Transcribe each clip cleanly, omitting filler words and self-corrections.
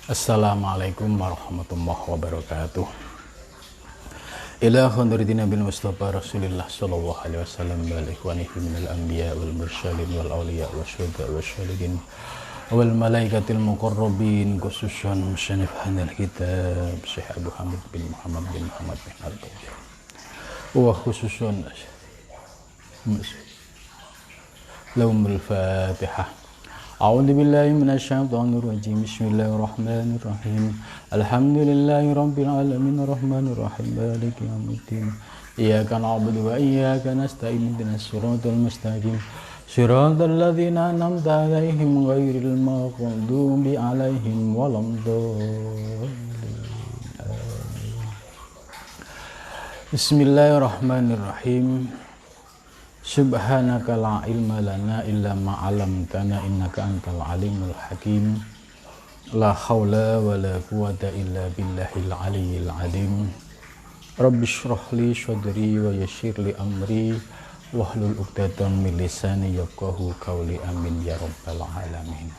Assalamualaikum warahmatullahi wabarakatuh. Ila khonduridina bil Mustafa Rasulillah sallallahu alaihi wasallam wa ikhwanihi minal anbiya wal mursalin wal awliya wa syuhada wa syahidin wal malaikatil muqarrabin khususan musannif hadal kitab Syekh Abu Hamid bin Muhammad bin Al-Tawfiq wa khususan Laumul Fatihah. A'udzu billahi minasyaitonir rajim. Bismillahirrahmanirrahim. Alhamdulillahi rabbil alamin arrahmanir rahim maliki yaumiddin. Iyyaka na'budu wa iyyaka nasta'in ihdinas siratal mustaqim. Siratal ladzina an'amta 'alaihim ghairil maghdubi 'alaihim waladdallin. Bismillahirrahmanirrahim. Subhanaka la ilma lana illa ma 'allamtana innaka antal alimul hakim. La haula wa la quwwata illa billahil aliyyil azim. Rabbi shrah li sadri wa yassir li amri wahlul 'uqdatam min lisani yafqahu qawli amin ya rabbal alamin.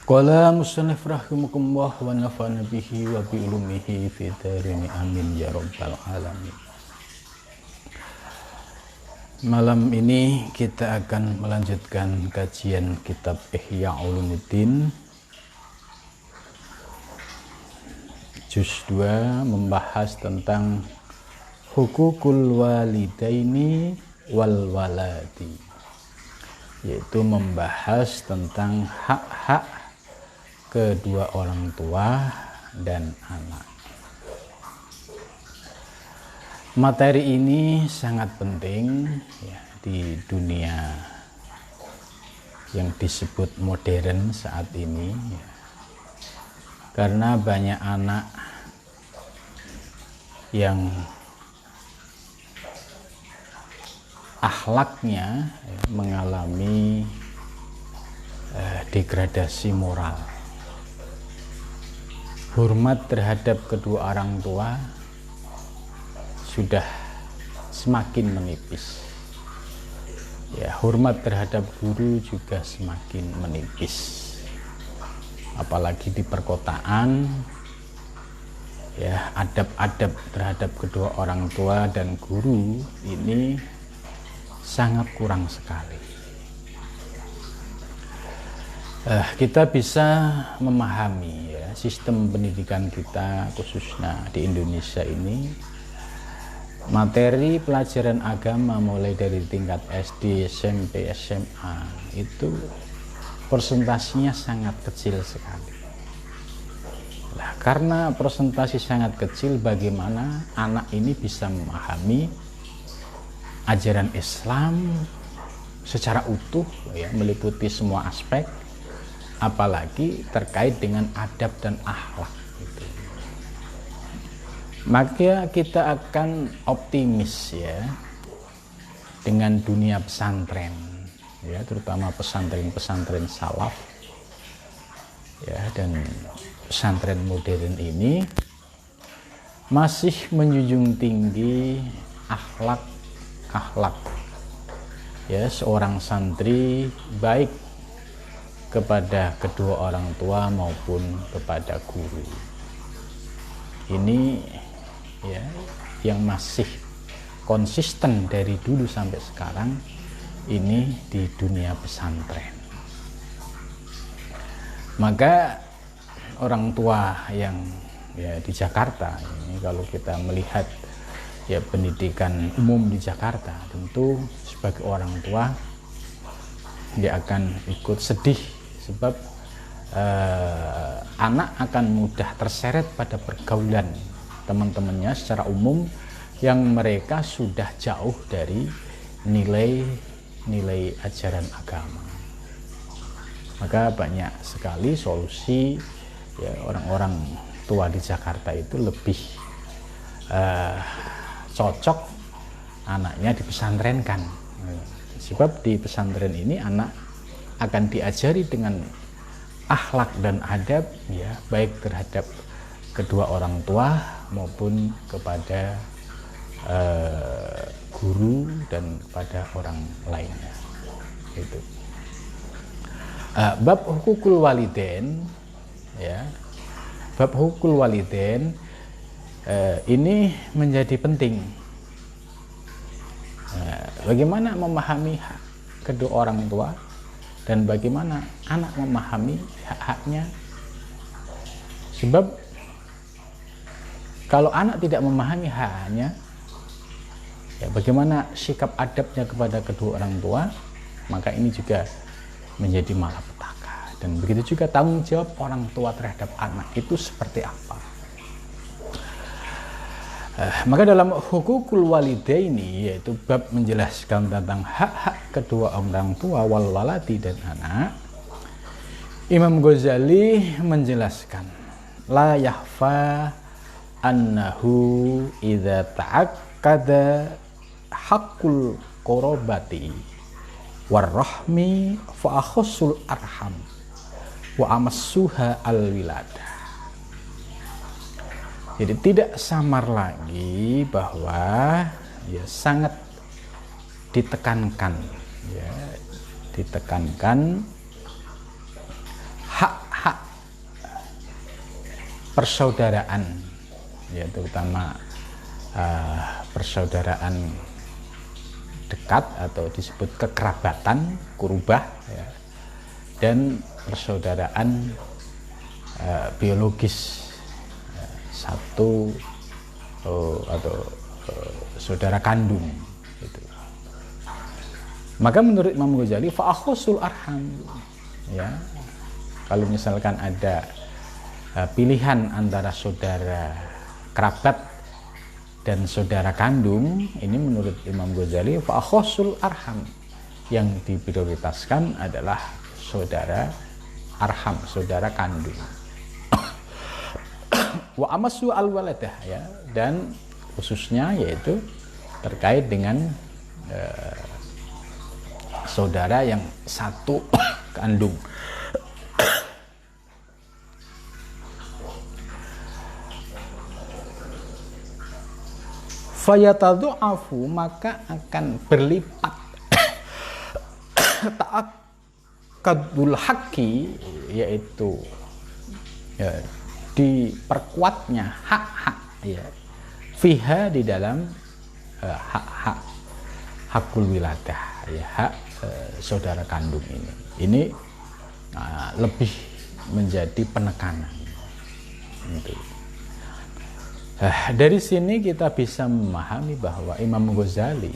Qala musannif rahimakumullah wa nafa'ana bihi wa bi ulumihi fi darini amin ya rabbal alamin. Malam ini kita akan melanjutkan kajian kitab Ihya Ulumuddin Juz 2, membahas tentang hukukul walidaini wal waladi, yaitu membahas tentang hak-hak kedua orang tua dan anak. Materi ini sangat penting ya, di dunia yang disebut modern saat ini ya. Karena banyak anak yang akhlaknya ya, mengalami degradasi moral. Hormat terhadap kedua orang tua sudah semakin menipis ya, hormat terhadap guru juga semakin menipis, apalagi di perkotaan ya. Adab-adab terhadap kedua orang tua dan guru ini sangat kurang sekali. Kita bisa memahami ya, sistem pendidikan kita khususnya di Indonesia ini, materi pelajaran agama mulai dari tingkat SD, SMP, SMA itu persentasinya sangat kecil sekali. Nah, karena persentasi sangat kecil, bagaimana anak ini bisa memahami ajaran Islam secara utuh ya, meliputi semua aspek, apalagi terkait dengan adab dan akhlak. Maka kita akan optimis ya dengan dunia pesantren ya, terutama pesantren-pesantren salaf ya, dan pesantren modern ini masih menjunjung tinggi akhlak ya seorang santri, baik kepada kedua orang tua maupun kepada guru. Ini ya yang masih konsisten dari dulu sampai sekarang ini di dunia pesantren. Maka orang tua yang ya di Jakarta ini, kalau kita melihat ya pendidikan umum di Jakarta, tentu sebagai orang tua dia akan ikut sedih, sebab anak akan mudah terseret pada pergaulan teman-temannya secara umum yang mereka sudah jauh dari nilai-nilai ajaran agama. Maka banyak sekali solusi ya, orang-orang tua di Jakarta itu lebih cocok anaknya dipesantrenkan, sebab di pesantren ini anak akan diajari dengan akhlak dan adab ya, baik terhadap kedua orang tua maupun kepada guru dan kepada orang lainnya. Itu. Bab hukukul walidain ya. Bab hukul walidain ini menjadi penting. Bagaimana memahami hak kedua orang tua dan bagaimana anak memahami hak-haknya. Sebab kalau anak tidak memahami haknya, ya bagaimana sikap adabnya kepada kedua orang tua, maka ini juga menjadi malapetaka. Dan begitu juga tanggung jawab orang tua terhadap anak itu seperti apa. Maka dalam hukukul walidaini, yaitu bab menjelaskan tentang hak-hak kedua orang tua wal waladi dan anak, Imam Ghazali menjelaskan la yahfa annahu idza ta'akkada haqqul qorobati warrahmi fa akhassul arham wa amassuha alwilada. Jadi tidak samar lagi bahwa ya sangat ditekankan, ya ditekankan hak-hak persaudaraan, ya terutama persaudaraan dekat atau disebut kekerabatan kurubah, ya, dan persaudaraan biologis, satu atau saudara kandung gitu. Maka menurut Imam Ghazali fa akhusul arham, ya kalau misalkan ada pilihan antara saudara kerabat dan saudara kandung, ini menurut Imam Ghazali fa akhusul arham, yang diprioritaskan adalah saudara arham, saudara kandung. Wa amassu alwaladah, ya, dan khususnya yaitu terkait dengan saudara yang satu kandung. Fayatadhu'afu, maka akan berlipat ta'akkadul haqqi, yaitu ya, diperkuatnya hak-hak, ya, fiha di dalam hak-hak hakul wiladah, ya, hak saudara kandung ini lebih menjadi penekanan gitu. Dari sini kita bisa memahami bahwa Imam Ghazali,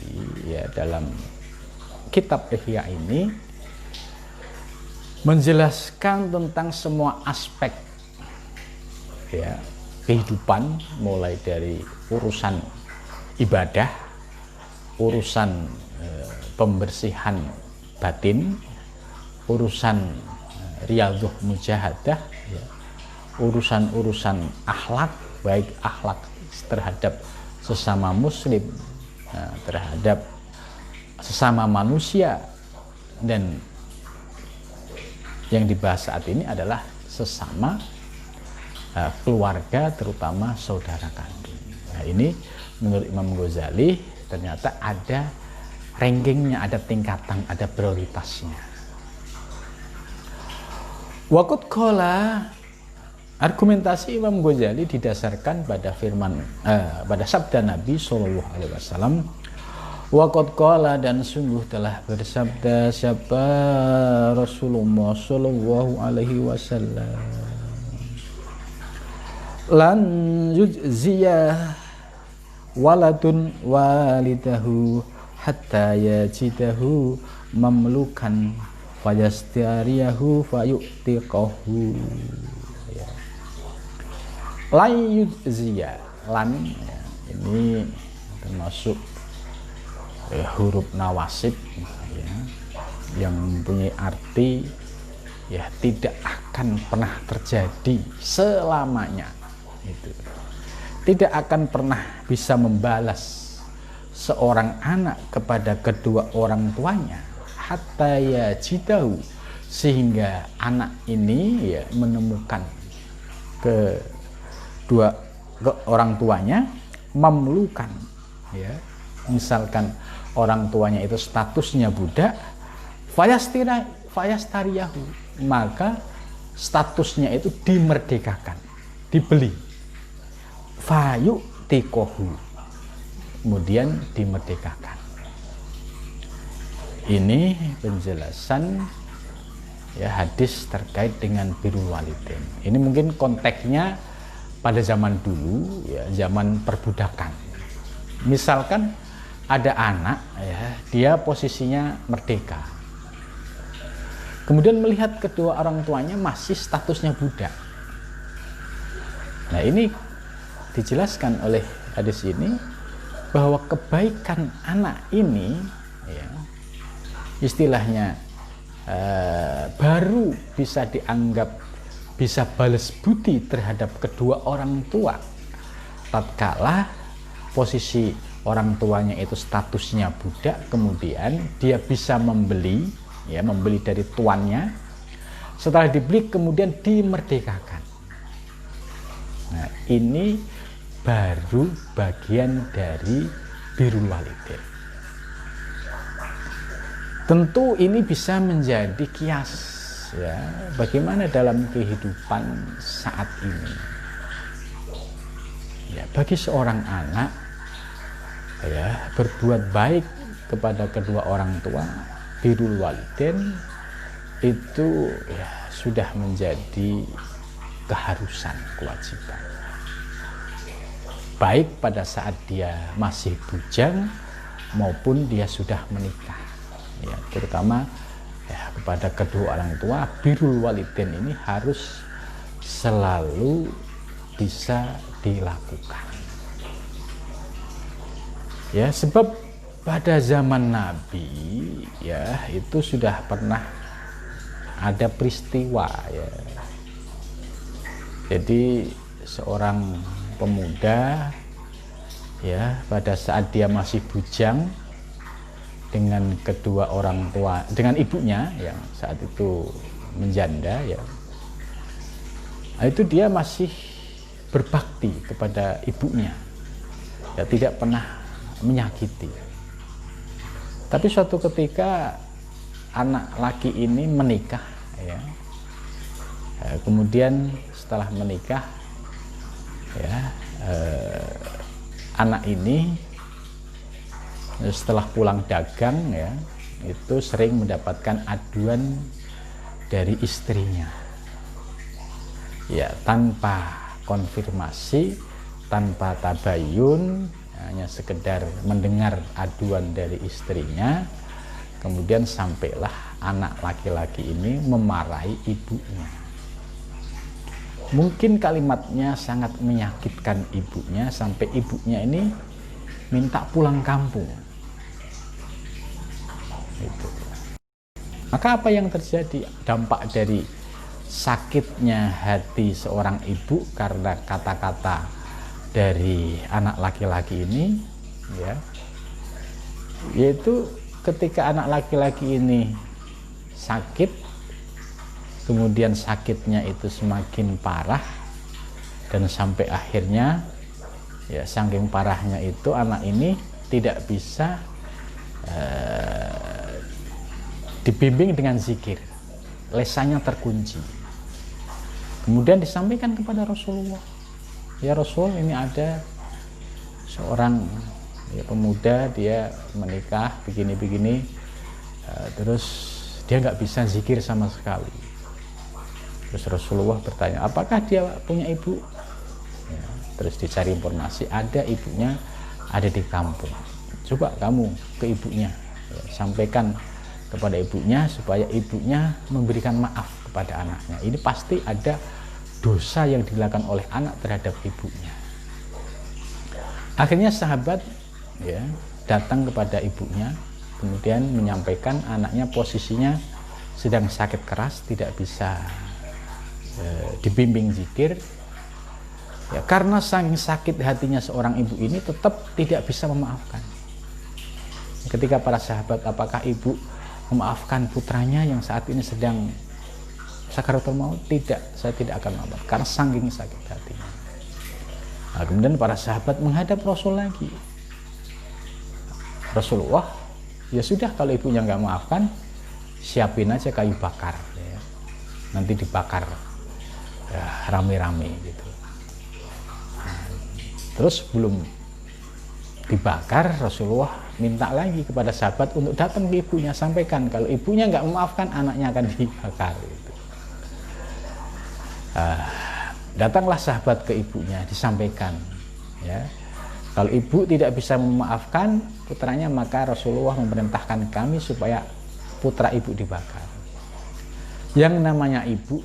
ya, dalam kitab Ihya ini menjelaskan tentang semua aspek, ya, kehidupan, mulai dari urusan ibadah, urusan pembersihan batin, urusan riyadhah mujahadah, ya, urusan-urusan akhlak, baik akhlak terhadap sesama muslim, terhadap sesama manusia, dan yang dibahas saat ini adalah sesama keluarga, terutama saudara kandung. Nah, ini menurut Imam Ghazali ternyata ada rankingnya, ada tingkatan, ada prioritasnya. Waqad qala, argumentasi Imam Ghazali didasarkan pada firman pada sabda Nabi Shallallahu Alaihi Wasallam. Waqad qala, dan sungguh telah bersabda siapa Rasulullah Shallallahu Alaihi Wasallam, lan yujziya waladun walidahu hatta yajidahu mamlukan fayastariyahu fayu'tiqahu. Lan yujziya, lan, ya, ini termasuk huruf nawasib, ya, yang mempunyai arti, ya, tidak akan pernah terjadi selamanya. Itu tidak akan pernah bisa membalas seorang anak kepada kedua orang tuanya hatta yajidahu, sehingga anak ini, ya, menemukan ke orang tuanya mamlukan, ya, misalkan orang tuanya itu statusnya budak, fayastariyahu, maka statusnya itu dimerdekakan, dibeli. Fayu tikohu, kemudian dimerdekakan. Ini penjelasan ya hadis terkait dengan birrul walidain. Ini mungkin konteksnya pada zaman dulu, ya, zaman perbudakan. Misalkan ada anak, ya, dia posisinya merdeka. Kemudian melihat kedua orang tuanya masih statusnya budak. Nah, ini dijelaskan oleh hadis ini bahwa kebaikan anak ini, ya, istilahnya baru bisa dianggap bisa balas budi terhadap kedua orang tua tatkala posisi orang tuanya itu statusnya budak, kemudian dia bisa membeli, ya, membeli dari tuannya. Setelah dibeli kemudian dimerdekakan. Nah, ini baru bagian dari birrul walidain. Tentu ini bisa menjadi kias, ya, bagaimana dalam kehidupan saat ini. Ya, bagi seorang anak, ya, berbuat baik kepada kedua orang tua, birrul walidain itu, ya, sudah menjadi keharusan, kewajiban. Baik pada saat dia masih bujang maupun dia sudah menikah, ya, terutama, ya, kepada kedua orang tua, birrul walidain ini harus selalu bisa dilakukan. Ya, sebab pada zaman Nabi, ya, itu sudah pernah ada peristiwa, ya. Jadi seorang pemuda, ya, pada saat dia masih bujang dengan kedua orang tua, dengan ibunya yang saat itu menjanda, ya, itu dia masih berbakti kepada ibunya, ya, tidak pernah menyakiti. Tapi suatu ketika anak laki ini menikah, ya, kemudian setelah menikah, ya, anak ini setelah pulang dagang, ya, itu sering mendapatkan aduan dari istrinya, ya, tanpa konfirmasi, tanpa tabayun, hanya sekedar mendengar aduan dari istrinya. Kemudian sampailah anak laki-laki ini memarahi ibunya. Mungkin kalimatnya sangat menyakitkan ibunya sampai ibunya ini minta pulang kampung. Itu. Maka apa yang terjadi? Dampak dari sakitnya hati seorang ibu karena kata-kata dari anak laki-laki ini, ya, yaitu ketika anak laki-laki ini sakit, kemudian sakitnya itu semakin parah dan sampai akhirnya, ya, saking parahnya itu anak ini tidak bisa dibimbing dengan zikir, lesannya terkunci. Kemudian disampaikan kepada Rasulullah, ya Rasul, ini ada seorang, ya, pemuda, dia menikah begini-begini, terus dia nggak bisa zikir sama sekali. Terus Rasulullah bertanya, apakah dia punya ibu? Ya, terus dicari informasi, ada ibunya, ada di kampung. Coba kamu ke ibunya, ya, sampaikan kepada ibunya supaya ibunya memberikan maaf kepada anaknya. Ini pasti ada dosa yang dilakukan oleh anak terhadap ibunya. Akhirnya sahabat, ya, datang kepada ibunya, kemudian menyampaikan anaknya posisinya sedang sakit keras, tidak bisa dibimbing zikir, ya, karena saking sakit hatinya seorang ibu ini tetap tidak bisa memaafkan. Ketika para sahabat, apakah ibu memaafkan putranya yang saat ini sedang sakaratul maut? Tidak, saya tidak akan memaafkan karena saking sakit hatinya. Nah, kemudian para sahabat menghadap Rasul lagi. Rasulullah, ya sudah, kalau ibunya nggak maafkan, siapin aja kayu bakar, ya, nanti dibakar ya, rame-rame gitu. Terus belum dibakar, Rasulullah minta lagi kepada sahabat untuk datang ke ibunya, sampaikan kalau ibunya nggak memaafkan, anaknya akan dibakar gitu. Datanglah sahabat ke ibunya, disampaikan ya, kalau ibu tidak bisa memaafkan putranya, maka Rasulullah memerintahkan kami supaya putra ibu dibakar. Yang namanya ibu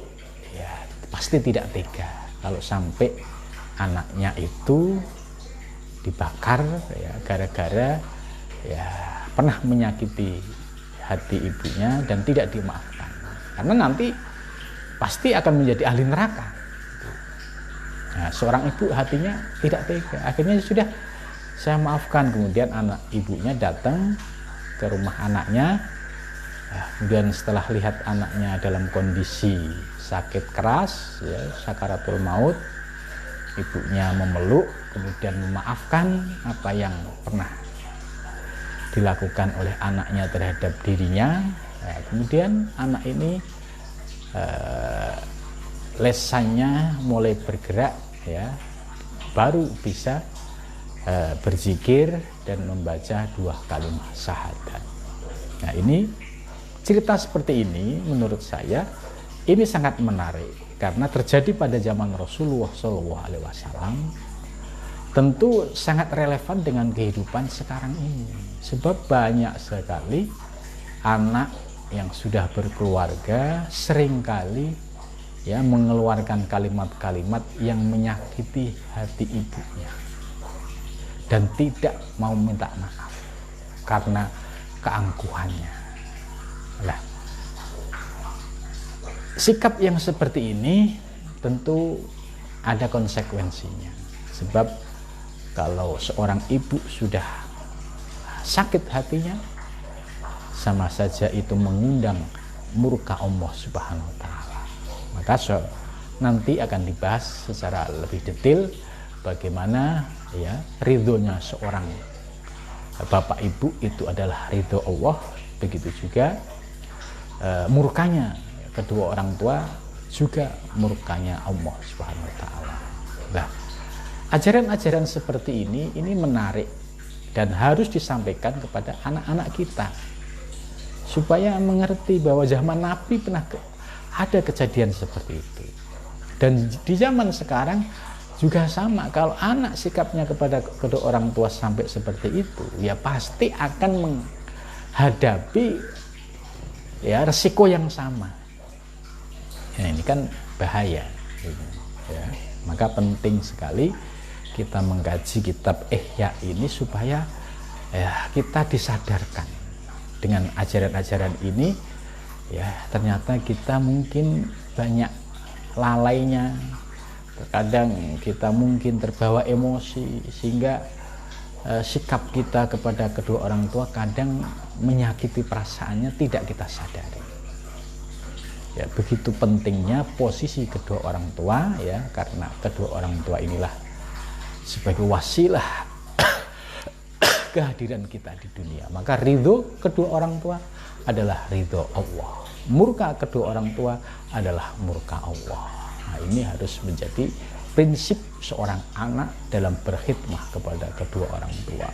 ya pasti tidak tega kalau sampai anaknya itu dibakar ya gara-gara ya pernah menyakiti hati ibunya dan tidak dimaafkan, karena nanti pasti akan menjadi ahli neraka. Nah, seorang ibu hatinya tidak tega, akhirnya sudah saya maafkan. Kemudian anak ibunya datang ke rumah anaknya, kemudian setelah lihat anaknya dalam kondisi sakit keras ya, sakaratul maut, ibunya memeluk, kemudian memaafkan apa yang pernah dilakukan oleh anaknya terhadap dirinya. Nah, kemudian anak ini lesannya mulai bergerak ya, baru bisa berzikir dan membaca 2 kalimat syahadat. Nah, ini cerita seperti ini menurut saya ini sangat menarik karena terjadi pada zaman Rasulullah SAW. Tentu sangat relevan dengan kehidupan sekarang ini, sebab banyak sekali anak yang sudah berkeluarga seringkali ya mengeluarkan kalimat-kalimat yang menyakiti hati ibunya dan tidak mau minta maaf karena keangkuhannya. Nah, sikap yang seperti ini tentu ada konsekuensinya, sebab kalau seorang ibu sudah sakit hatinya, sama saja itu mengundang murka Allah Subhanahu wa Ta'ala. Maka nanti akan dibahas secara lebih detail bagaimana ya ridhonya seorang bapak ibu itu adalah ridho Allah, begitu juga murkanya kedua orang tua juga murkanya Allah Subhanahu wa Ta'ala. Nah, ajaran-ajaran seperti ini menarik dan harus disampaikan kepada anak-anak kita supaya mengerti bahwa zaman Nabi pernah ada kejadian seperti itu. Dan di zaman sekarang juga sama, kalau anak sikapnya kepada kedua orang tua sampai seperti itu, ya pasti akan menghadapi ya resiko yang sama. Ya, ini kan bahaya ya. Maka penting sekali kita mengkaji kitab Ihya ini supaya ya kita disadarkan dengan ajaran-ajaran ini ya, ternyata kita mungkin banyak lalainya, terkadang kita mungkin terbawa emosi sehingga sikap kita kepada kedua orang tua kadang menyakiti perasaannya tidak kita sadari. Ya, begitu pentingnya posisi kedua orang tua ya, karena kedua orang tua inilah sebagai wasilah kehadiran kita di dunia. Maka ridho kedua orang tua adalah ridho Allah, murka kedua orang tua adalah murka Allah. Nah, ini harus menjadi prinsip seorang anak dalam berkhidmah kepada kedua orang tua.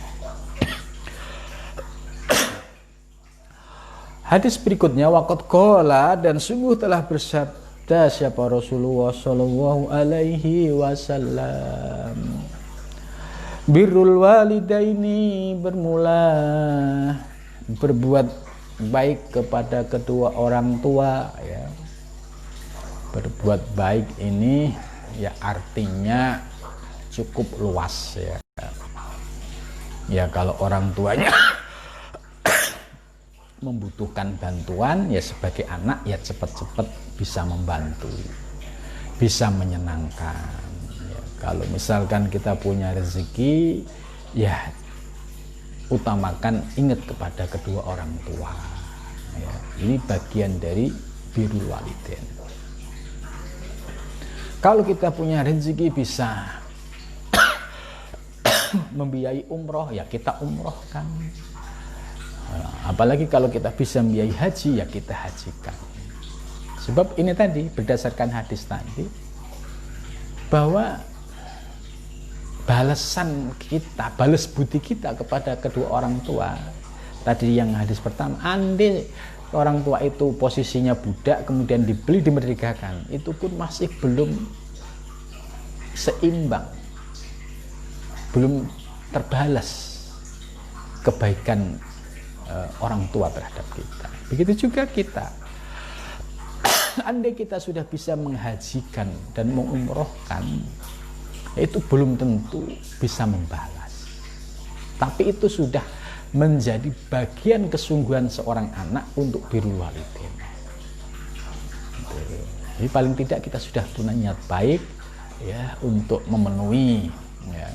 Hadis berikutnya, waqad qala, dan sungguh telah bersabda siapa Rasulullah sallallahu alaihi wasallam, birrul walidaini, bermula berbuat baik kepada kedua orang tua ya. Berbuat baik ini ya artinya cukup luas ya. Ya kalau orang tuanya membutuhkan bantuan ya, sebagai anak ya cepat-cepat bisa membantu, bisa menyenangkan ya. Kalau misalkan kita punya rezeki ya utamakan ingat kepada kedua orang tua ya. Ini bagian dari birrul walidain. Kalau kita punya rezeki bisa membiayai umroh ya kita umrohkan. Apalagi kalau kita bisa membiayai haji ya kita hajikan. Sebab ini tadi berdasarkan hadis tadi bahwa balasan kita, balas budi kita kepada kedua orang tua tadi yang hadis pertama, andai orang tua itu posisinya budak kemudian dibeli dimerdekakan, itu pun masih belum seimbang, belum terbalas kebaikan orang tua terhadap kita. Begitu juga kita, andai kita sudah bisa menghajikan dan mengumrohkan, itu belum tentu bisa membalas, tapi itu sudah menjadi bagian kesungguhan seorang anak untuk birrul walidain. Jadi paling tidak kita sudah punya niat baik ya untuk memenuhi ya,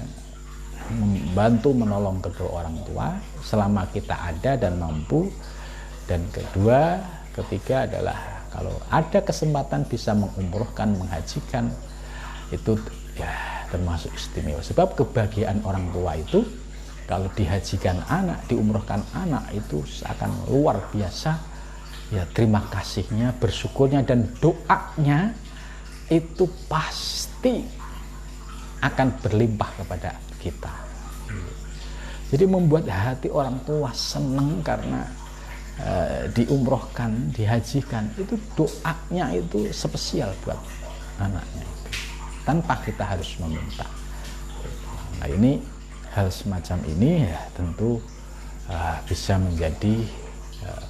membantu menolong kedua orang tua selama kita ada dan mampu. Dan kedua, ketiga adalah kalau ada kesempatan bisa mengumrohkan, menghajikan, itu ya termasuk istimewa. Sebab kebahagiaan orang tua itu kalau dihajikan anak, diumrohkan anak, itu akan luar biasa ya, terima kasihnya, bersyukurnya, dan doanya itu pasti akan berlimpah kepada kita. Jadi membuat hati orang tua senang karena diumrohkan, dihajikan, itu doanya itu spesial buat anaknya itu, tanpa kita harus meminta. Nah ini hal semacam ini ya tentu bisa menjadi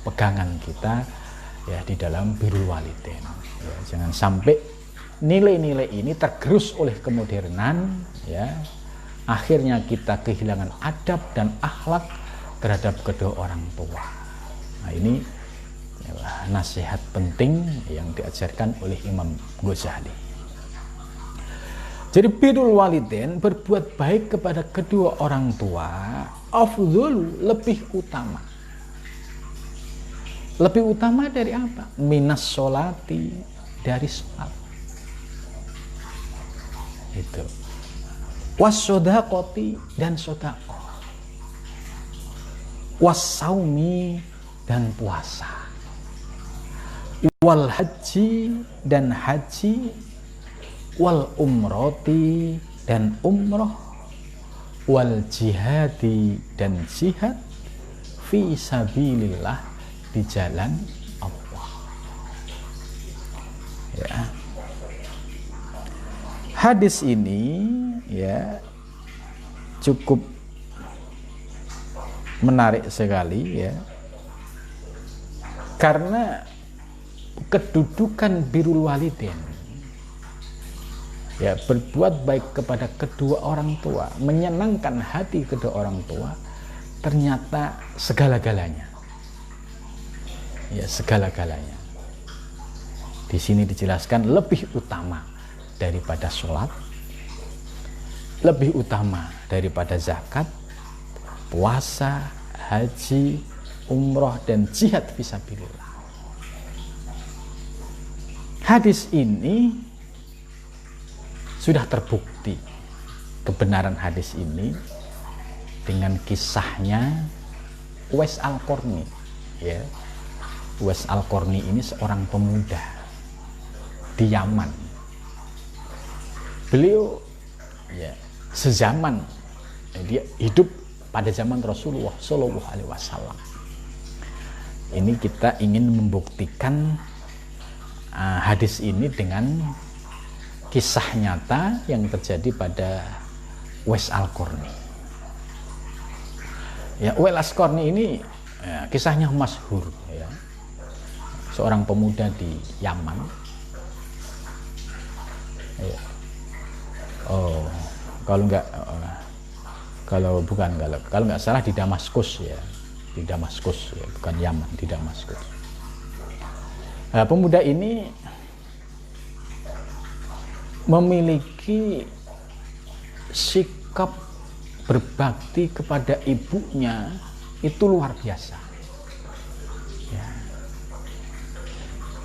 pegangan kita ya di dalam birrul walidain. Ya, jangan sampai nilai-nilai ini tergerus oleh kemodernan ya, akhirnya kita kehilangan adab dan akhlak terhadap kedua orang tua. Nah ini ya, nasihat penting yang diajarkan oleh Imam Ghazali. Jadi birrul walidain, berbuat baik kepada kedua orang tua, afdhul, lebih utama. Lebih utama dari apa? Minas sholati, dari sholat. Itu. Was-sodaqoti, dan sodaqoh. Was-saumi, dan puasa. Wal haji, dan haji. Wal umroti, dan umroh. Wal jihadi, dan jihad. Fi sabilillah, di jalan Allah. Ya. Hadis ini ya cukup menarik sekali ya, karena kedudukan birrul walidain ya, berbuat baik kepada kedua orang tua, menyenangkan hati kedua orang tua, ternyata segala-galanya. Ya, segala-galanya. Di sini dijelaskan lebih utama daripada sholat, lebih utama daripada zakat, puasa, haji, umroh, dan jihad fisabilillah. Hadis ini sudah terbukti kebenaran hadis ini dengan kisahnya Uwais Al-Qarni ya. Uwais Al-Qarni ini seorang pemuda di Yaman. Beliau ya sezaman, dia hidup pada zaman Rasulullah Shallallahu Alaihi Wasallam. Ini kita ingin membuktikan hadis ini dengan kisah nyata yang terjadi pada Uwais Al-Qarni. Ya, Uwais Al-Qarni ini ya, kisahnya masyhur ya. Seorang pemuda di Yaman. Ya. Oh, kalau nggak salah di Damaskus ya, di Damaskus ya, bukan Yaman, di Damaskus. Nah, pemuda ini memiliki sikap berbakti kepada ibunya itu luar biasa.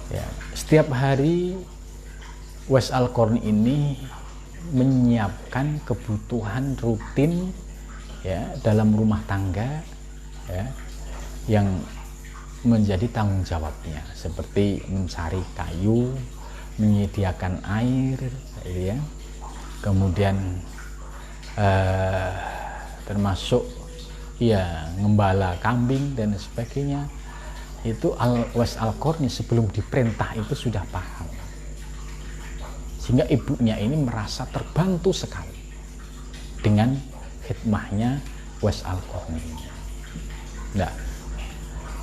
Ya, setiap hari Uwais Al-Qarni ini menyiapkan kebutuhan rutin ya dalam rumah tangga ya, yang menjadi tanggung jawabnya, seperti mencari kayu, menyediakan air ya, kemudian termasuk ya ngembala kambing dan sebagainya. Itu Uwais Al-Qarni sebelum diperintah itu sudah paham, sehingga ibunya ini merasa terbantu sekali dengan khidmahnya Uwais Al-Qarni. Nah,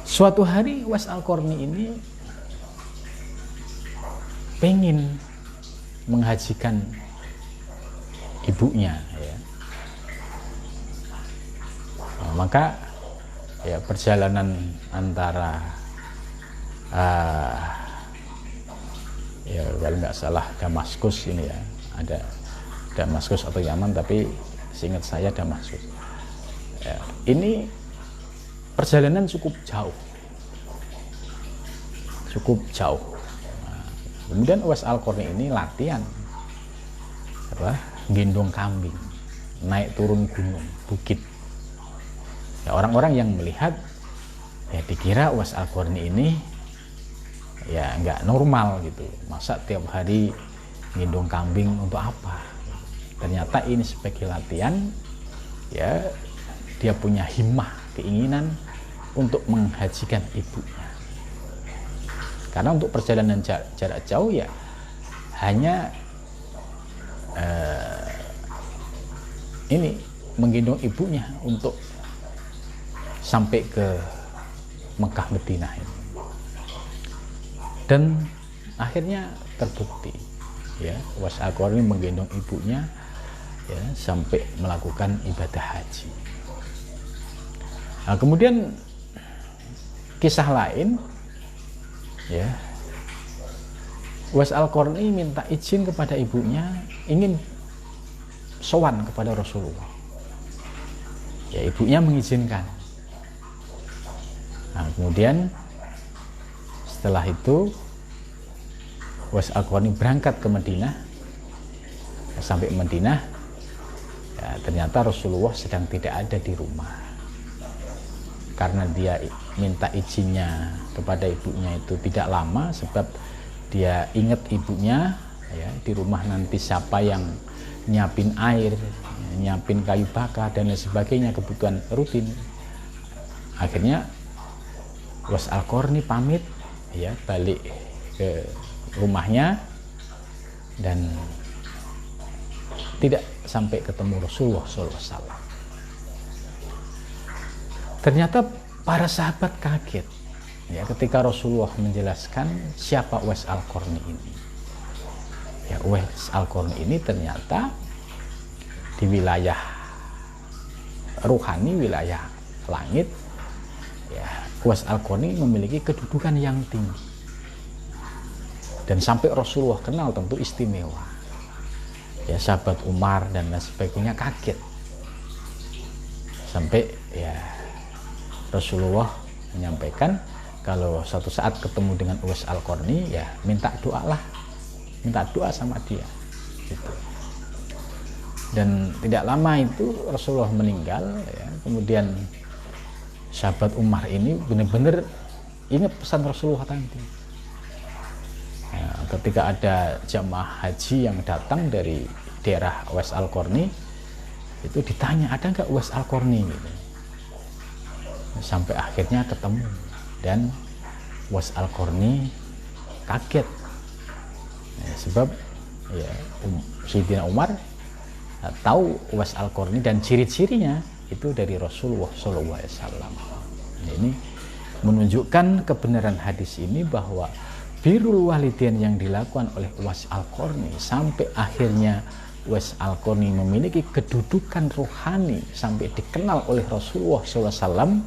suatu hari Uwais Al-Qarni ini pengen menghajikan ibunya, ya. Nah, maka ya perjalanan antara ya kalau nggak salah Damaskus ini ya, ada Damaskus atau Yaman, tapi seingat saya Damaskus. Ya, ini perjalanan cukup jauh. Nah, kemudian Uwais Al-Qarni ini latihan gendong kambing, naik turun gunung, bukit. Ya, orang-orang yang melihat ya dikira Uwais Al-Qarni ini ya nggak normal gitu, masa tiap hari gendong kambing untuk apa? Ternyata ini sebagai latihan, ya dia punya himmah, keinginan untuk menghajikan ibunya. Karena untuk perjalanan jarak jauh ya hanya ini menggendong ibunya untuk sampai ke Mekah Madinah ini. Dan akhirnya terbukti, ya Uwais Al-Qarni menggendong ibunya ya sampai melakukan ibadah haji. Nah, kemudian kisah lain, ya Uwais Al-Qarni minta izin kepada ibunya, ingin sowan kepada Rasulullah. Ya, ibunya mengizinkan. Nah, kemudian setelah itu Uwais Al-Qarni berangkat ke Madinah. Sampai Madinah, ya, ternyata Rasulullah sedang tidak ada di rumah. Karena dia minta izinnya kepada ibunya itu tidak lama, sebab dia ingat ibunya ya, di rumah nanti siapa yang nyiapin air, nyiapin kayu bakar dan lain sebagainya, kebutuhan rutin. Akhirnya Uwais Al-Qarni pamit ya, balik ke rumahnya dan tidak sampai ketemu Rasulullah SAW. Ternyata para sahabat kaget ya ketika Rasulullah menjelaskan siapa Uwais Al-Qarni ini. Ya, Uwais Al-Qarni ini ternyata di wilayah ruhani, wilayah langit, ya Uwais Al-Qarni memiliki kedudukan yang tinggi. Dan sampai Rasulullah kenal tentu istimewa. Ya, sahabat Umar dan lain sebagainya kaget. Sampai ya Rasulullah menyampaikan kalau suatu saat ketemu dengan Uwais Al-Qarni ya minta doa sama dia gitu. Dan tidak lama itu Rasulullah meninggal ya, kemudian sahabat Umar ini benar-benar ingat pesan Rasulullah tadi. Nah, ketika ada jamaah haji yang datang dari daerah Uwais Al-Qarni, itu ditanya ada nggak Uwais Al-Qarni gitu. Sampai akhirnya ketemu dan Uwais Al-Qarni kaget ya, sebab ya Sayyidina Umar tahu Uwais Al-Qarni dan ciri-cirinya itu dari Rasulullah SAW. Ini menunjukkan kebenaran hadis ini bahwa birrul walidain yang dilakukan oleh Uwais Al-Qarni sampai akhirnya Uwais Al-Qarni memiliki kedudukan rohani sampai dikenal oleh Rasulullah SAW,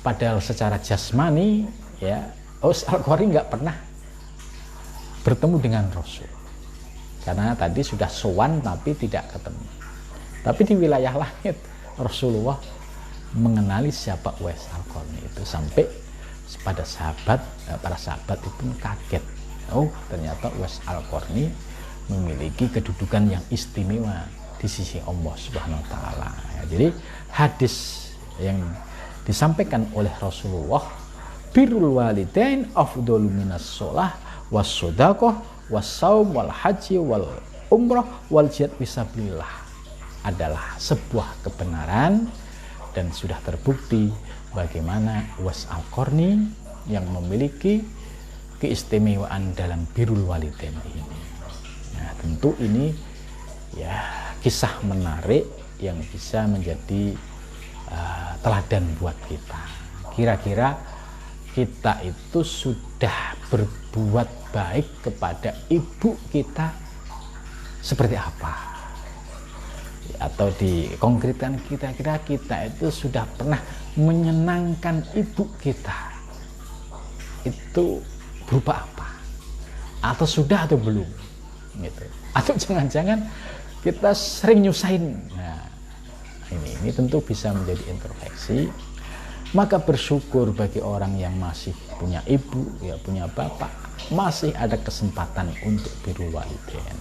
padahal secara jasmani ya Uwais Al-Qarni nggak pernah bertemu dengan Rasul karena tadi sudah sowan tapi tidak ketemu. Tapi di wilayah langit Rasulullah mengenali siapa Uwais Al-Qarni itu sampai pada para sahabat itu kaget. Oh, ternyata Uwais Al-Qarni memiliki kedudukan yang istimewa di sisi Allah Subhanahu wa taala. Ya, jadi hadis yang disampaikan oleh Rasulullah, birrul walidain afdalu minas shalah was shadaqah was saum wal haji wal umroh wal jihad fisabilillah adalah sebuah kebenaran dan sudah terbukti bagaimana Uwais Al-Qarni yang memiliki keistimewaan dalam birrul walidain ini. Nah, tentu ini ya kisah menarik yang bisa menjadi teladan buat kita. Kira-kira kita itu sudah berbuat baik kepada ibu kita seperti apa? Atau dikonkretkan, kira-kira kita itu sudah pernah menyenangkan ibu kita itu berupa apa? Atau sudah atau belum? Gitu. Atau jangan-jangan kita sering nyusahin. Nah, ini tentu bisa menjadi introspeksi. Maka bersyukur bagi orang yang masih punya ibu, ya punya bapak, masih ada kesempatan untuk birrul walidain.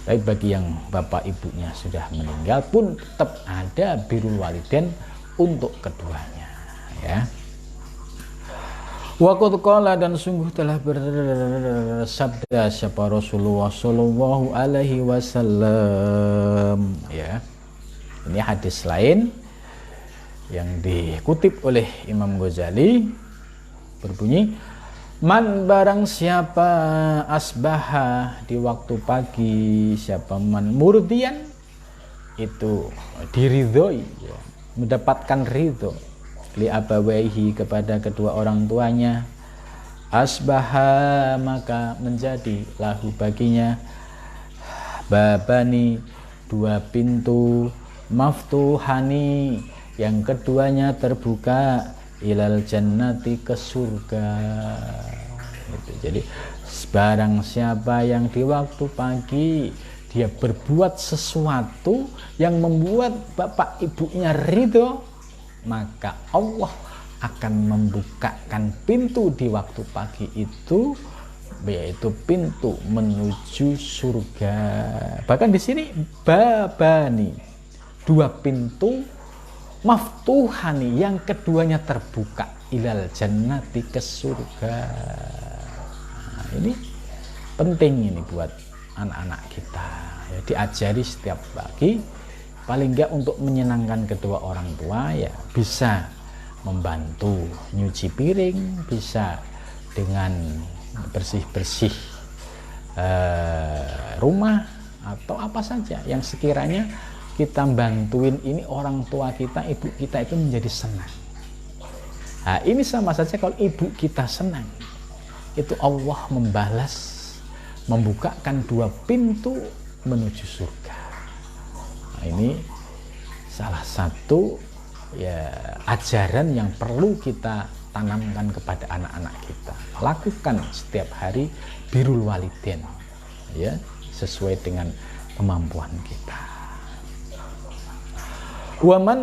Tapi bagi yang bapak ibunya sudah meninggal pun tetap ada birrul walidain untuk keduanya, ya. Wa qad qala, dan sungguh telah bersabda siapa Rasulullah sallallahu alaihi wasallam, ya. Ini hadis lain yang dikutip oleh Imam Ghazali berbunyi, man barang siapa asbaha di waktu pagi, siapa man murdian itu diridhoi, ya, mendapatkan ridho, li abawaihi kepada kedua orang tuanya, asbaha maka menjadi lahu baginya babani dua pintu, maftuhani yang keduanya terbuka, ilal jannati ke surga. Jadi barang siapa yang di waktu pagi dia berbuat sesuatu yang membuat bapak ibunya ridho, maka Allah akan membukakan pintu di waktu pagi itu, yaitu pintu menuju surga. Bahkan di sini babani, dua pintu, maftuhani yang keduanya terbuka, ilal jannati ke surga. Nah, ini penting ini buat anak-anak kita, ya, diajari setiap pagi, paling enggak untuk menyenangkan kedua orang tua, ya bisa membantu nyuci piring, bisa dengan bersih-bersih rumah atau apa saja yang sekiranya kita bantuin ini orang tua kita, ibu kita itu menjadi senang. Nah, ini sama saja kalau ibu kita senang, itu Allah membalas, membukakan dua pintu menuju surga. Nah, ini salah satu ya ajaran yang perlu kita tanamkan kepada anak-anak kita. Lakukan setiap hari birrul walidain, ya, sesuai dengan kemampuan kita. Waman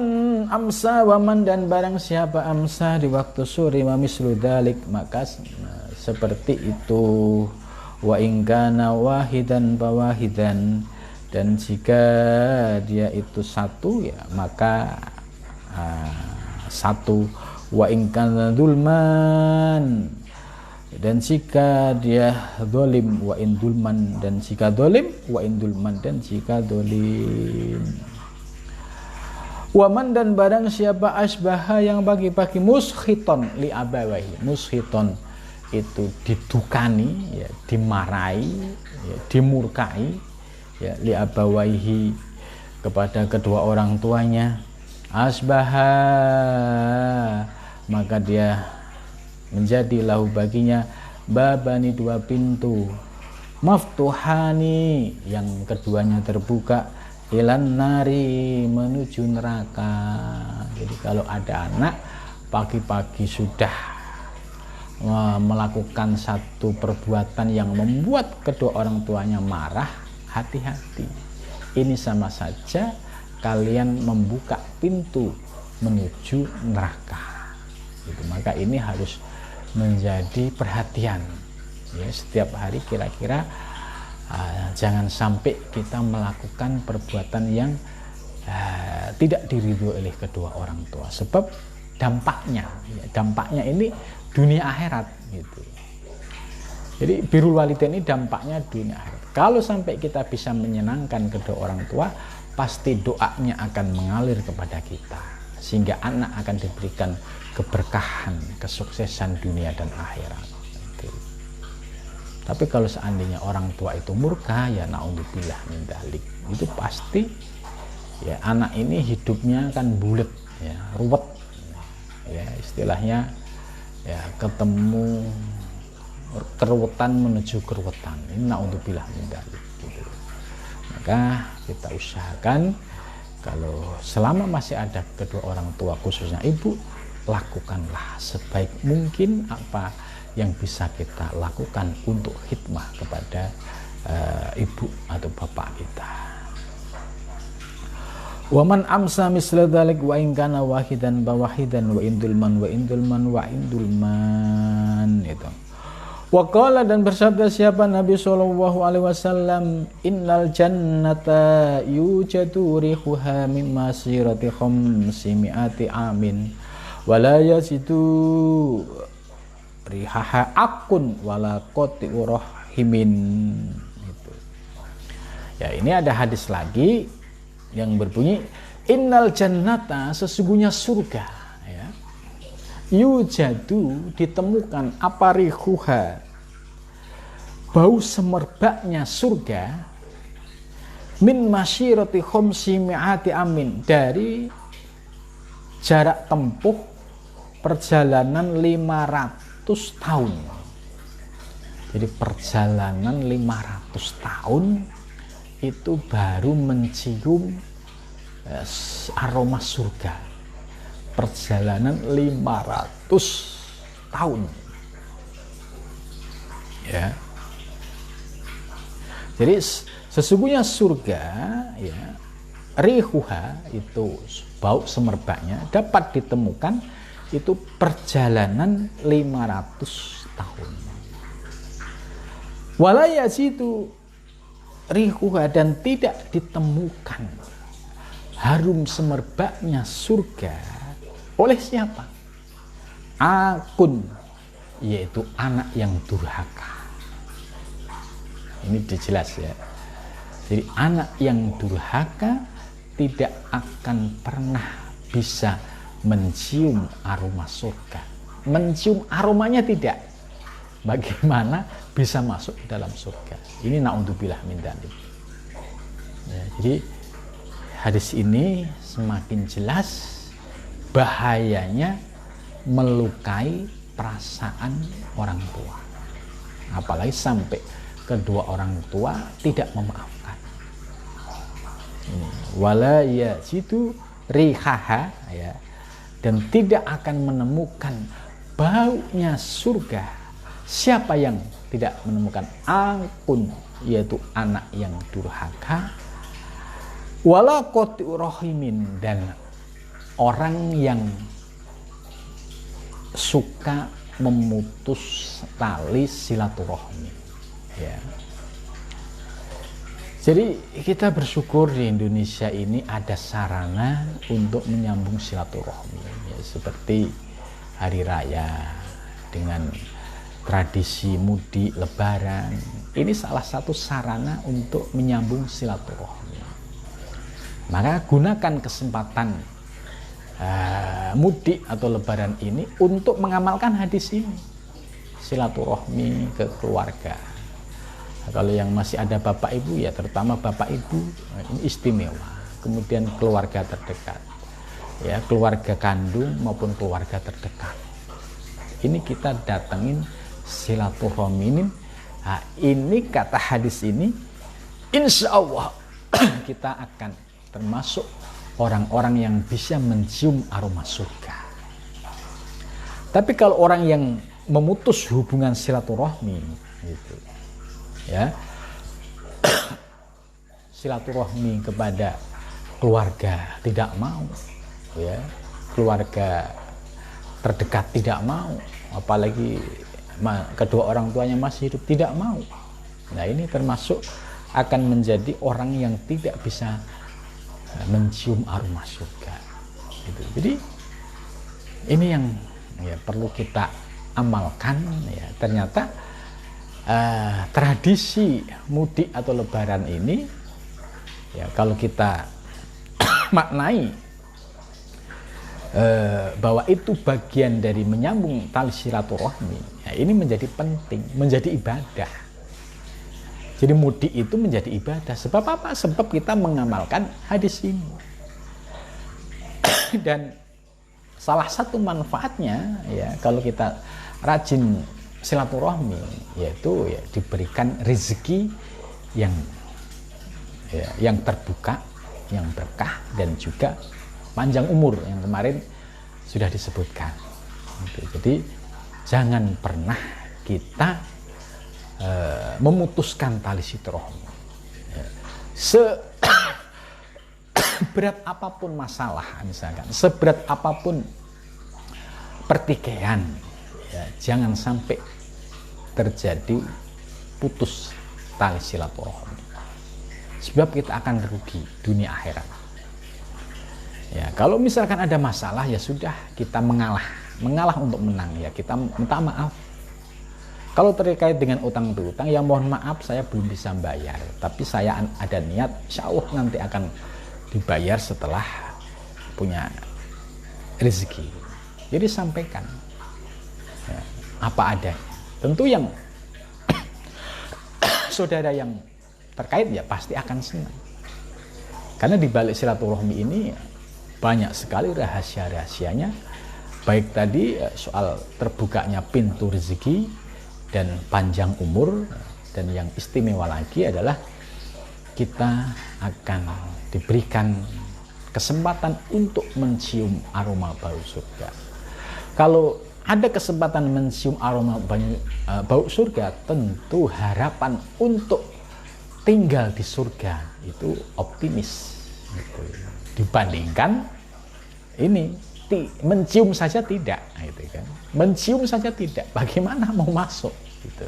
amsa, waman dan barang siapa amsa di waktu sore, wa mislu dzalik, maka seperti itu, wa in kana wahidan bawahidan, dan jika dia itu satu, ya maka satu, wa in kana dzulman, dan jika dia zalim, wa in dzulman, dan jika zalim, wa in dzulman, dan jika zalim. Waman dan barang siapa asbaha yang pagi-pagi muskhiton li abawahi, muskhiton itu didukani, ya, dimarahi, ya, dimurkai, ya, li abawaihi kepada kedua orang tuanya, asbaha maka dia menjadi lahu baginya babani dua pintu, maftuhani yang keduanya terbuka, ilan nari menuju neraka. Jadi kalau ada anak pagi-pagi sudah melakukan satu perbuatan yang membuat kedua orang tuanya marah, hati-hati. Ini sama saja kalian membuka pintu menuju neraka. Gitu. Maka ini harus menjadi perhatian, ya, setiap hari kira-kira jangan sampai kita melakukan perbuatan yang tidak diridhoi oleh kedua orang tua, sebab dampaknya ini dunia akhirat gitu. Jadi birrul walidain ini dampaknya dunia akhirat. Kalau sampai kita bisa menyenangkan kedua orang tua, pasti doanya akan mengalir kepada kita, sehingga anak akan diberikan keberkahan, kesuksesan dunia dan akhirat. Tapi kalau seandainya orang tua itu murka, ya naudzubillah min dzalik, itu pasti ya anak ini hidupnya akan bulet, ya ruwet, ya istilahnya ya ketemu keruwetan menuju keruwetan. Ini naudzubillah min dzalik gitu. Maka kita usahakan kalau selama masih ada kedua orang tua, khususnya ibu, lakukanlah sebaik mungkin apa yang bisa kita lakukan untuk khidmah kepada ibu atau bapak kita. Waman amsa misla dzalik wa in kana wahidan bawahidan wa indulman itu. Wa qala, dan bersabda siapa Nabi sallallahu alaihi wasallam, innal jannata yujadu rihuha min masirati khamsimi'ati amin wa la yazidu rihaha akun wala qati'u rahimin. Itu. Ya, ini ada hadis lagi yang berbunyi innal jannata, sesungguhnya surga, ya, yujadu, ditemukan, apa rihuha, bau semerbaknya surga, min masyirati khamsimi'ati amin, dari jarak tempuh perjalanan 500 tahun. Jadi perjalanan 500 tahun itu baru mencium aroma surga. Perjalanan 500 tahun, ya. Jadi sesungguhnya surga, ya, rihuha, itu bau semerbaknya dapat ditemukan itu perjalanan 500 tahun. Wala yazidu rihuha, dan tidak ditemukan harum semerbaknya surga oleh siapa? Akun, yaitu anak yang durhaka. Ini dijelas, ya. Jadi anak yang durhaka tidak akan pernah bisa mencium aroma surga. Mencium aromanya tidak. Bagaimana bisa masuk ke dalam surga? Ini naudzubillah min dzalik. Ya, jadi hadis ini semakin jelas bahayanya melukai perasaan orang tua. Apalagi sampai kedua orang tua tidak memaafkan. Wala yajidu rihaha, ya, dan tidak akan menemukan baunya surga. Siapa yang tidak menemukan? Akun, yaitu anak yang durhaka, wala qati'u rahimin, dan orang yang suka memutus tali silaturahmi, ya. Jadi kita bersyukur di Indonesia ini ada sarana untuk menyambung silaturahmi, ya, seperti hari raya dengan tradisi mudik, lebaran. Ini salah satu sarana untuk menyambung silaturahmi. Maka gunakan kesempatan mudik atau lebaran ini untuk mengamalkan hadis ini, silaturahmi ke keluarga. Nah, kalau yang masih ada bapak ibu, ya terutama bapak ibu, ini istimewa. Kemudian keluarga terdekat, ya, keluarga kandung maupun keluarga terdekat, ini kita datengin silaturahmi ini. Nah, ini kata hadis ini, insya Allah kita akan termasuk orang-orang yang bisa mencium aroma surga. Tapi kalau orang yang memutus hubungan silaturahmi, gitu, ya, silaturahmi kepada keluarga tidak mau, ya, keluarga terdekat tidak mau, apalagi kedua orang tuanya masih hidup tidak mau. Nah, ini termasuk akan menjadi orang yang tidak bisa mencium aroma surga, gitu. Jadi ini yang, ya, perlu kita amalkan, ya. Ternyata tradisi mudik atau lebaran ini ya kalau kita maknai bahwa itu bagian dari menyambung tali silaturahmi, ya, ini menjadi penting, menjadi ibadah. Jadi mudik itu menjadi ibadah. Sebab apa? Sebab kita mengamalkan hadis ini. Dan salah satu manfaatnya ya kalau kita rajin silaturahmi yaitu ya diberikan rezeki yang terbuka, yang berkah, dan juga panjang umur yang kemarin sudah disebutkan. Jadi jangan pernah kita memutuskan tali silaturahmi. Seberat apapun masalah, misalkan seberat apapun pertikaian, ya, jangan sampai terjadi putus tali silaturahmi. Sebab kita akan rugi dunia akhirat. Ya, kalau misalkan ada masalah ya sudah kita mengalah untuk menang ya kita minta maaf. Kalau terkait dengan utang piutang ya mohon maaf saya belum bisa bayar, tapi saya ada niat insya Allah nanti akan dibayar setelah punya rezeki. Jadi sampaikan ya, apa adanya. Tentu yang saudara yang terkait ya pasti akan senang. Karena di balik silaturahmi ini banyak sekali rahasia-rahasianya, baik tadi soal terbukanya pintu rezeki dan panjang umur, dan yang istimewa lagi adalah kita akan diberikan kesempatan untuk mencium aroma bau surga. Kalau ada kesempatan mencium aroma bau surga, tentu harapan untuk tinggal di surga itu optimis gitu. Dibandingkan ini mencium saja tidak gitu kan. Mencium saja tidak, bagaimana mau masuk gitu.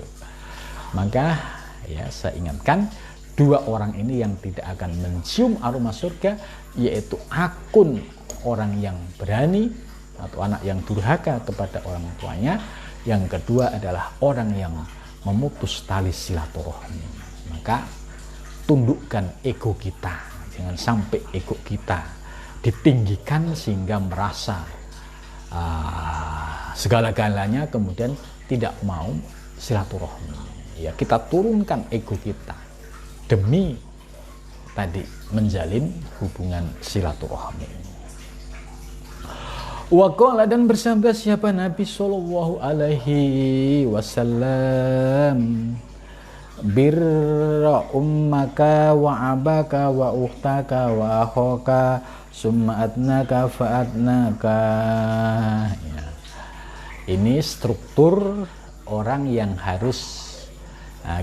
Maka ya saya ingatkan dua orang ini yang tidak akan mencium aroma surga, yaitu akun orang yang berani atau anak yang durhaka kepada orang tuanya. Yang kedua adalah orang yang memutus tali silaturahmi. Maka tundukkan ego kita, jangan sampai ego kita ditinggikan sehingga merasa segala-galanya kemudian tidak mau silaturahmi. Ya, kita turunkan ego kita demi tadi menjalin hubungan silaturahmi. Waqala, dan bersabda siapa Nabi Shallallahu Alaihi Wasallam, birra ummaka wa abaka wa uhtaka wa akhaka summa adnaka fa adnaka. Ya. Ini struktur orang yang harus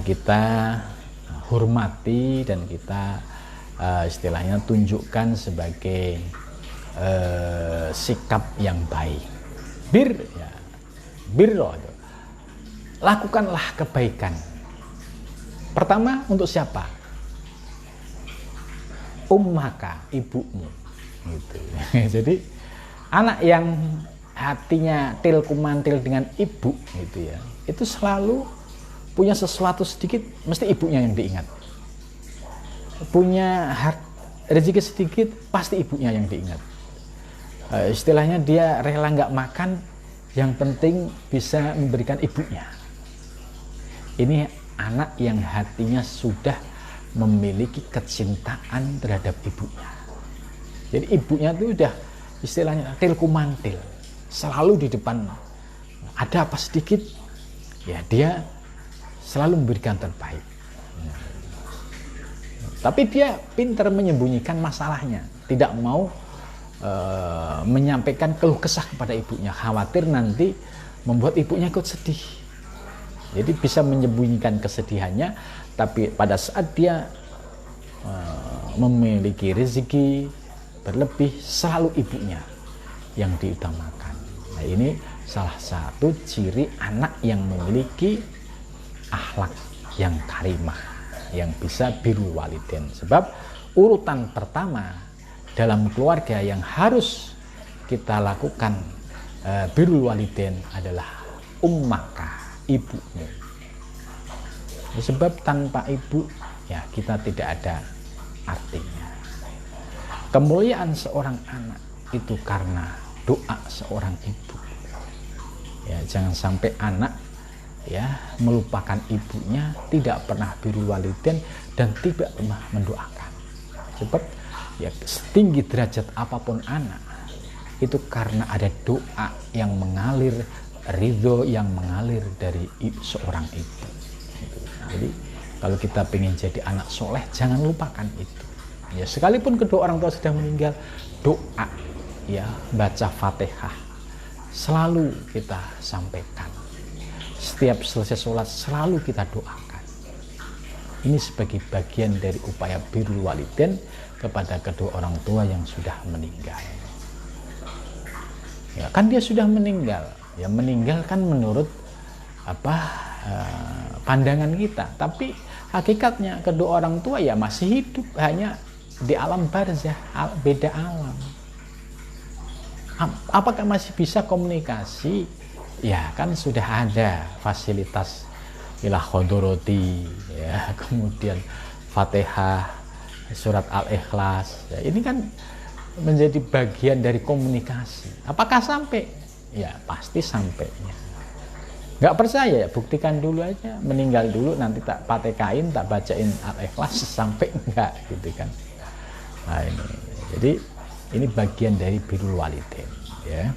kita hormati dan kita istilahnya tunjukkan sebagai sikap yang baik. Birro, lakukanlah kebaikan. Pertama untuk siapa? Ummaka, ibumu. Gitu. Jadi anak yang hatinya tilkumantil dengan ibu, gitu ya, itu selalu punya sesuatu sedikit, mesti ibunya yang diingat. Punya rezeki sedikit, pasti ibunya yang diingat. Istilahnya dia rela nggak makan, yang penting bisa memberikan ibunya. Ini anak yang hatinya sudah memiliki kecintaan terhadap ibunya. Jadi ibunya itu udah istilahnya tilkumantil, selalu di depan. Ada apa sedikit, ya dia selalu memberikan terbaik. Tapi dia pintar menyembunyikan masalahnya, tidak mau menyampaikan keluh kesah kepada ibunya, khawatir nanti membuat ibunya ikut sedih. Jadi bisa menyembunyikan kesedihannya, tapi pada saat dia memiliki rezeki berlebih, selalu ibunya yang diutamakan. Nah, ini salah satu ciri anak yang memiliki akhlak yang karimah, yang bisa birrul walidain. Sebab urutan pertama dalam keluarga yang harus kita lakukan birrul walidain adalah ummaka, ibumu. Sebab tanpa ibu ya kita tidak ada artinya. Kemuliaan seorang anak itu karena doa seorang ibu. Ya, jangan sampai anak ya melupakan ibunya, tidak pernah birrul walidain dan tidak pernah mendoakan. Sebab ya setinggi derajat apapun anak itu karena ada doa yang mengalir, ridho yang mengalir dari seorang ibu. Jadi kalau kita ingin jadi anak soleh, jangan lupakan itu. Ya, sekalipun kedua orang tua sudah meninggal, doa ya, baca Fatihah selalu kita sampaikan. Setiap selesai sholat selalu kita doakan. Ini sebagai bagian dari upaya birrul walidain kepada kedua orang tua yang sudah meninggal. Ya, kan dia sudah meninggal. Ya, meninggal kan menurut pandangan kita, tapi hakikatnya kedua orang tua ya masih hidup, hanya di alam barzah, beda alam. Apakah masih bisa komunikasi? Ya kan sudah ada fasilitas ilah khodoroti, ya, kemudian Fatihah, surat Al-Ikhlas. Ya, ini kan menjadi bagian dari komunikasi. Apakah sampai? Ya pasti sampainya. Nggak percaya ya, buktikan dulu aja, meninggal dulu nanti tak patekain, tak bacain Al-Ikhlas sampai enggak gitu kan. Nah ini, jadi ini bagian dari birrul walidain ya.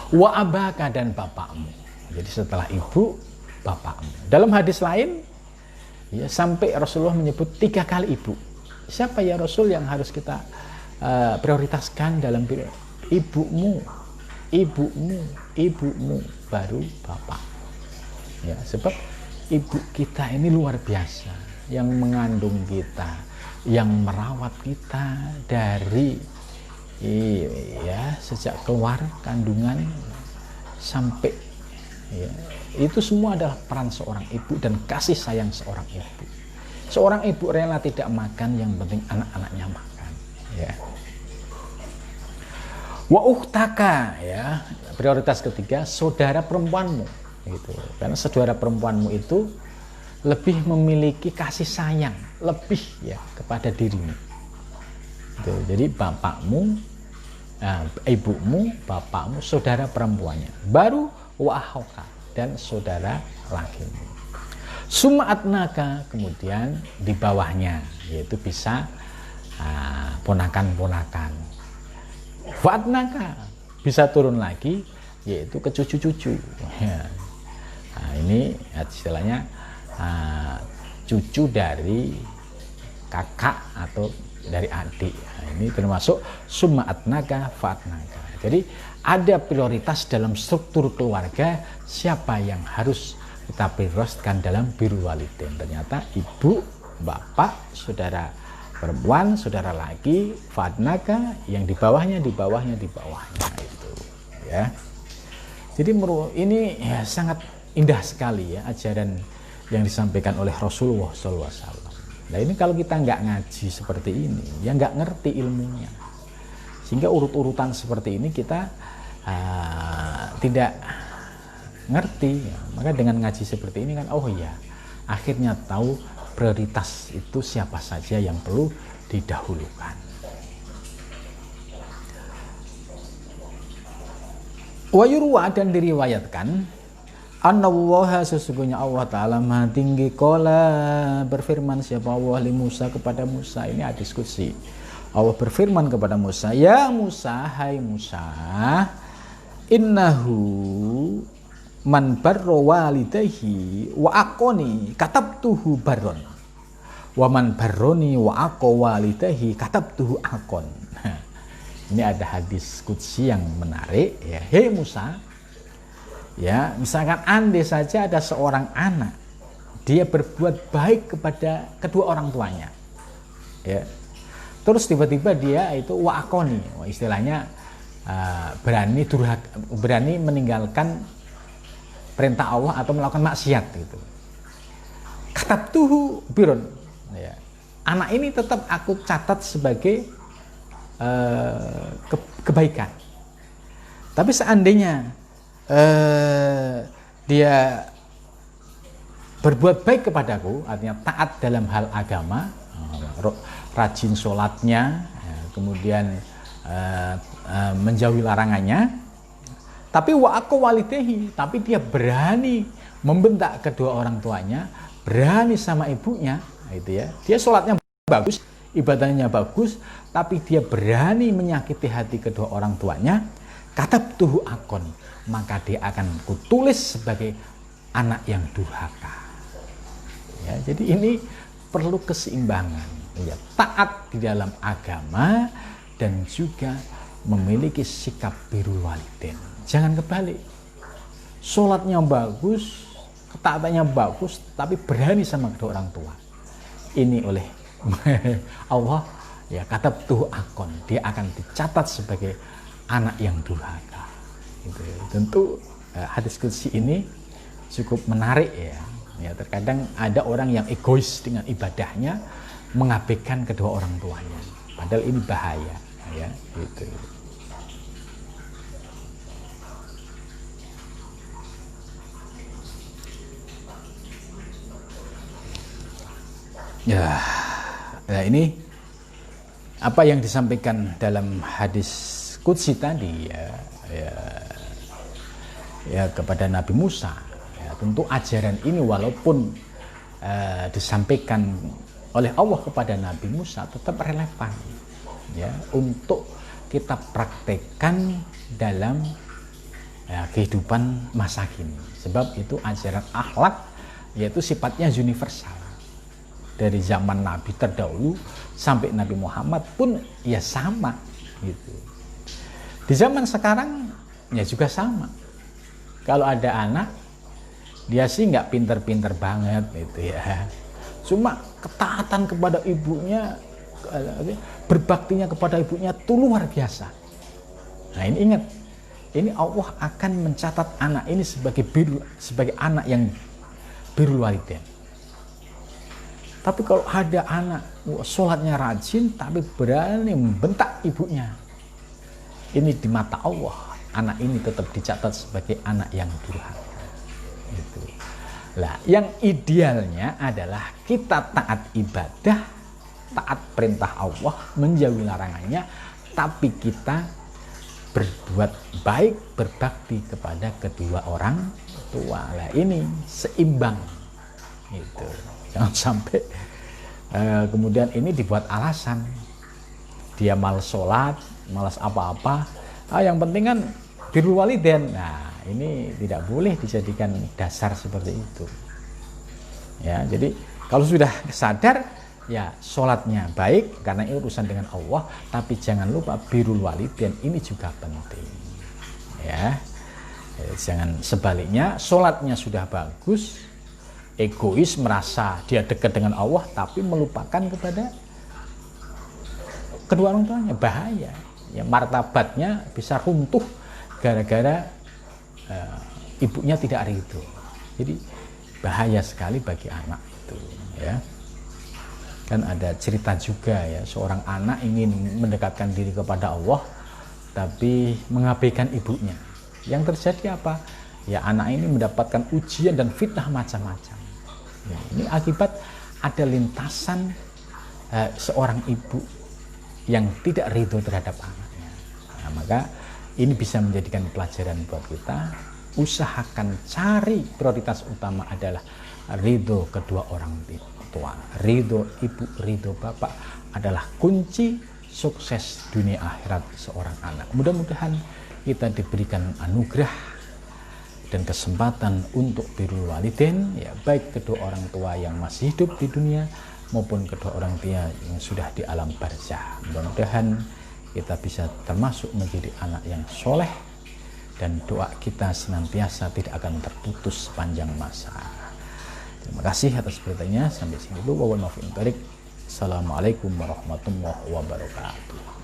Wa abaka, dan bapakmu. Jadi setelah ibu, bapakmu. Dalam hadis lain ya, sampai Rasulullah menyebut 3 kali ibu. Siapa ya Rasul yang harus kita prioritaskan dalam ibumu, ibumu, ibumu, baru bapak. Ya, sebab ibu kita ini luar biasa, yang mengandung kita, yang merawat kita dari ya sejak keluar kandungan sampai ya, itu semua adalah peran seorang ibu dan kasih sayang seorang ibu. Seorang ibu rela tidak makan, yang penting anak-anaknya makan ya. Wa ukhtaka, ya, prioritas ketiga, saudara perempuanmu gitu. Karena saudara perempuanmu itu lebih memiliki kasih sayang lebih ya kepada dirimu gitu. Jadi bapakmu, ibumu, bapakmu, saudara perempuannya, baru wa akhoka, dan saudara lakimu. Sum'atnaka, kemudian di bawahnya, yaitu bisa ponakan-ponakan. Fa'atnaka, bisa turun lagi, yaitu ke cucu-cucu ya. Nah, ini istilahnya cucu dari kakak atau dari adik. Nah, ini termasuk sum'atnaka, fa'atnaka. Jadi ada prioritas dalam struktur keluarga, siapa yang harus kita prioritaskan dalam birrul walidain. Ternyata ibu, bapak, saudara perempuan, saudara laki, fa'atnaka, yang di bawahnya itu ya. Jadi ini ya sangat indah sekali ya ajaran yang disampaikan oleh Rasulullah SAW. Nah ini kalau kita nggak ngaji seperti ini, ya nggak ngerti ilmunya, sehingga urut-urutan seperti ini kita tidak ngerti ya. Maka dengan ngaji seperti ini kan, oh iya, akhirnya tahu prioritas itu siapa saja yang perlu didahulukan. Wa yurwa, dan diriwayatkan, annallaha, sesungguhnya Allah Ta'ala maha tinggi, qala, berfirman siapa Allah li Musa, kepada Musa. Ini hadis qudsi. Allah berfirman kepada Musa, ya Musa, hai Musa, innahu man barra walidayhi wa aqoni katabtuhu barron, wa man barroni wa aqo walidayhi katabtuhu aqon. Ini ada hadis qudsi yang menarik ya. Hei Musa, ya, misalkan andai saja ada seorang anak, dia berbuat baik kepada kedua orang tuanya, ya, terus tiba-tiba dia itu wa'akoni, istilahnya berani meninggalkan perintah Allah atau melakukan maksiat gitu. Katabtuhu birron, ya, anak ini tetap aku catat sebagai kebaikan. Tapi seandainya dia berbuat baik kepadaku, artinya taat dalam hal agama, rajin sholatnya, kemudian menjauhi larangannya. Tapi wa aku walidehi, tapi dia berani membentak kedua orang tuanya, berani sama ibunya, gitu ya. Dia sholatnya bagus, ibadahnya bagus, tapi dia berani menyakiti hati kedua orang tuanya. Katabtuhu akon, maka dia akan kutulis sebagai anak yang durhaka. Ya, jadi ini perlu keseimbangan, ya, taat di dalam agama dan juga memiliki sikap birrul walidain. Jangan kebalik, sholatnya bagus, ketaatannya bagus, tapi berani sama kedua orang tua. Ini oleh Allah, ya, katabtuhu akon, dia akan dicatat sebagai anak yang durhaka. Gitu. Tentu hadis qudsi ini cukup menarik, ya. Ya, terkadang ada orang yang egois dengan ibadahnya, mengabaikan kedua orang tuanya. Padahal ini bahaya, ya, gitu. Ya, nah ini apa yang disampaikan dalam hadis qudsi tadi, ya kepada Nabi Musa. Ya, tentu ajaran ini walaupun disampaikan oleh Allah kepada Nabi Musa tetap relevan, ya, untuk kita praktekkan dalam kehidupan masa kini. Sebab itu ajaran akhlak, yaitu sifatnya universal. Dari zaman Nabi terdahulu sampai Nabi Muhammad pun ya sama, gitu. Di zaman sekarang ya juga sama. Kalau ada anak, dia sih nggak pinter-pinter banget, gitu ya. Cuma ketaatan kepada ibunya, berbaktinya kepada ibunya itu luar biasa. Nah, ini ingat, ini Allah akan mencatat anak ini sebagai anak yang birrul walidain. Tapi kalau ada anak sholatnya rajin tapi berani membentak ibunya, ini di mata Allah anak ini tetap dicatat sebagai anak yang durhaka. Gitu. Lah, yang idealnya adalah kita taat ibadah, taat perintah Allah, menjauhi larangannya, tapi kita berbuat baik, berbakti kepada kedua orang tua. Lah, ini seimbang. Gitu. Jangan sampai kemudian ini dibuat alasan, dia malas sholat, malas apa-apa, yang penting kan birrul walidain. Nah, ini tidak boleh dijadikan dasar seperti itu, ya. Jadi kalau sudah sadar, ya sholatnya baik karena ini urusan dengan Allah, tapi jangan lupa birrul walidain ini juga penting, ya. Jangan sebaliknya, sholatnya sudah bagus, egois merasa dia dekat dengan Allah tapi melupakan kepada kedua orang tuanya. Bahaya, ya, martabatnya bisa runtuh gara-gara ibunya tidak ridho. Jadi bahaya sekali bagi anak itu, ya. Kan ada cerita juga, ya, seorang anak ingin mendekatkan diri kepada Allah tapi mengabaikan ibunya. Yang terjadi apa? Ya, anak ini mendapatkan ujian dan fitnah macam-macam. Ya, ini akibat ada lintasan seorang ibu yang tidak ridho terhadap anaknya. Nah, maka ini bisa menjadikan pelajaran buat kita. Usahakan cari prioritas utama adalah ridho kedua orang tua. Ridho ibu, ridho bapak adalah kunci sukses dunia akhirat seorang anak. Mudah-mudahan kita diberikan anugerah dan kesempatan untuk birrul walidain, ya, baik kedua orang tua yang masih hidup di dunia maupun kedua orang tua yang sudah di alam barzah. Mudah-mudahan kita bisa termasuk menjadi anak yang soleh dan doa kita senantiasa tidak akan terputus sepanjang masa. Terima kasih atas beritanya. Sampai sini dulu. Assalamualaikum warahmatullahi wabarakatuh.